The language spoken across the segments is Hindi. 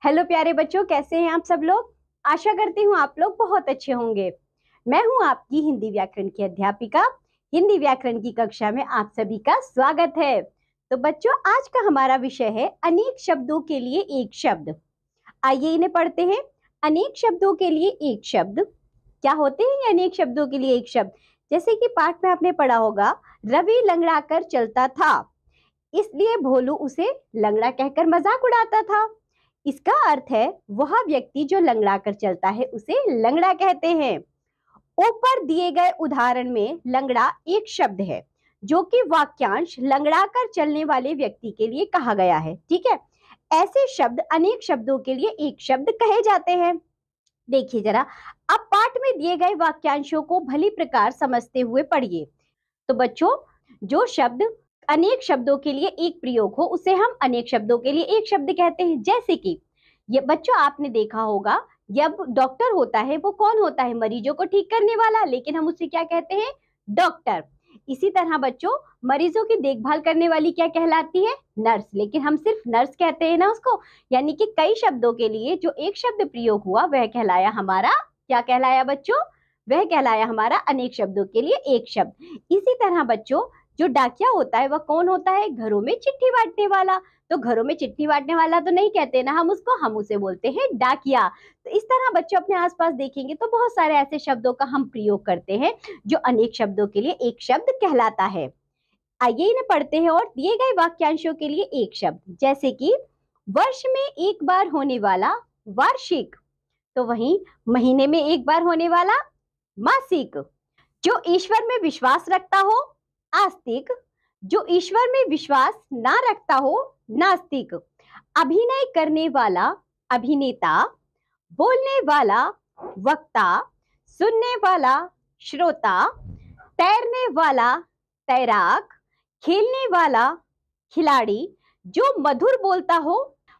हेलो प्यारे बच्चों, कैसे हैं आप सब लोग। आशा करती हूँ आप लोग बहुत अच्छे होंगे। मैं हूँ आपकी हिंदी व्याकरण की अध्यापिका। हिंदी व्याकरण की कक्षा में आप सभी का स्वागत है। तो बच्चों, आज का हमारा विषय है अनेक शब्दों के लिए एक शब्द। आइए इन्हें पढ़ते हैं। अनेक शब्दों के लिए एक शब्द क्या होते हैं ये अनेक शब्दों के लिए एक शब्द। जैसे कि पाठ में आपने पढ़ा होगा, रवि लंगड़ाकर चलता था, इसलिए भोलू उसे लंगड़ा कहकर मजाक उड़ाता था। इसका अर्थ है वह व्यक्ति जो लंगड़ा कर चलता है उसे लंगड़ा कहते हैं। ऊपर दिए गए उदाहरण में लंगड़ा एक शब्द है जो कि वाक्यांश लंगड़ा कर चलने वाले व्यक्ति के लिए कहा गया है। ठीक है, ऐसे शब्द अनेक शब्दों के लिए एक शब्द कहे जाते हैं। देखिए जरा, अब पाठ में दिए गए वाक्यांशों को भली प्रकार समझते हुए पढ़िए। तो बच्चों, जो शब्द अनेक शब्दों के लिए एक प्रयोग हो उसे हम अनेक शब्दों के लिए एक शब्द कहते हैं। जैसे कि ये बच्चों आपने देखा होगा, जब डॉक्टर होता है वो कौन होता है, मरीजों को ठीक करने वाला, लेकिन हम उसे क्या कहते हैं, डॉक्टर। इसी तरह बच्चों, मरीजों की देखभाल करने वाली क्या कहलाती है, नर्स, लेकिन हम सिर्फ नर्स कहते हैं ना उसको। यानी कि कई शब्दों के लिए जो एक शब्द प्रयोग हुआ वह कहलाया हमारा, क्या कहलाया बच्चों, वह कहलाया हमारा अनेक शब्दों के लिए एक शब्द। इसी तरह बच्चों, जो डाकिया होता है वह कौन होता है, घरों में चिट्ठी बांटने वाला। तो घरों में चिट्ठी बांटने वाला तो नहीं कहते ना हम उसको, हम उसे बोलते हैं डाकिया। तो इस तरह बच्चों अपने आसपास देखेंगे तो बहुत सारे ऐसे शब्दों का हम प्रयोग करते हैं जो अनेक शब्दों के लिए एक शब्द कहलाता है। आइए इन्हें पढ़ते हैं और दिए गए वाक्यांशों के लिए एक शब्द। जैसे कि वर्ष में एक बार होने वाला वार्षिक, तो वहीं महीने में एक बार होने वाला मासिक। जो ईश्वर में विश्वास रखता हो आस्तिक, जो ईश्वर में विश्वास ना रखता हो नास्तिक। अभिनय करने वाला अभिनेता, बोलने वाला वक्ता, सुनने वाला श्रोता, तैरने वाला तैराक, खेलने वाला खिलाड़ी, जो मधुर बोलता हो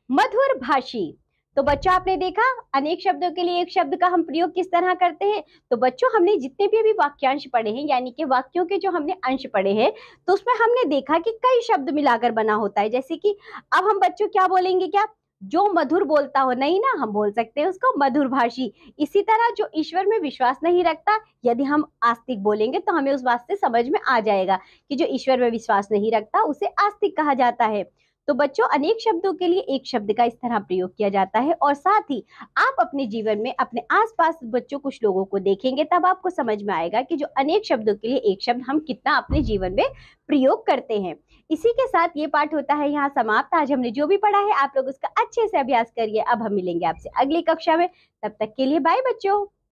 मधुर भाषी। तो बच्चों आपने देखा अनेक शब्दों के लिए एक शब्द का हम प्रयोग किस तरह करते हैं। तो बच्चों हमने जितने भी अभी वाक्यांश पढ़े हैं, यानी कि वाक्यों के जो हमने अंश पढ़े हैं, तो उसमें हमने देखा कि कई शब्द मिलाकर बना होता है। जैसे कि अब हम बच्चों क्या बोलेंगे, क्या जो मधुर बोलता हो, नहीं ना, हम बोल सकते हैं उसको मधुर भाषी। इसी तरह जो ईश्वर में विश्वास नहीं रखता, यदि हम आस्तिक बोलेंगे तो हमें उस बात से समझ में आ जाएगा कि जो ईश्वर में विश्वास नहीं रखता उसे आस्तिक कहा जाता है। तो बच्चों अनेक शब्दों के लिए एक शब्द का इस तरह प्रयोग किया जाता है। और साथ ही आप अपने जीवन में अपने आसपास बच्चों कुछ लोगों को देखेंगे तब आपको समझ में आएगा कि जो अनेक शब्दों के लिए एक शब्द हम कितना अपने जीवन में प्रयोग करते हैं। इसी के साथ ये पाठ होता है यहाँ समाप्त। आज हमने जो भी पढ़ा है आप लोग उसका अच्छे से अभ्यास करिए। अब हम मिलेंगे आपसे अगली कक्षा में, तब तक के लिए बाय बच्चों।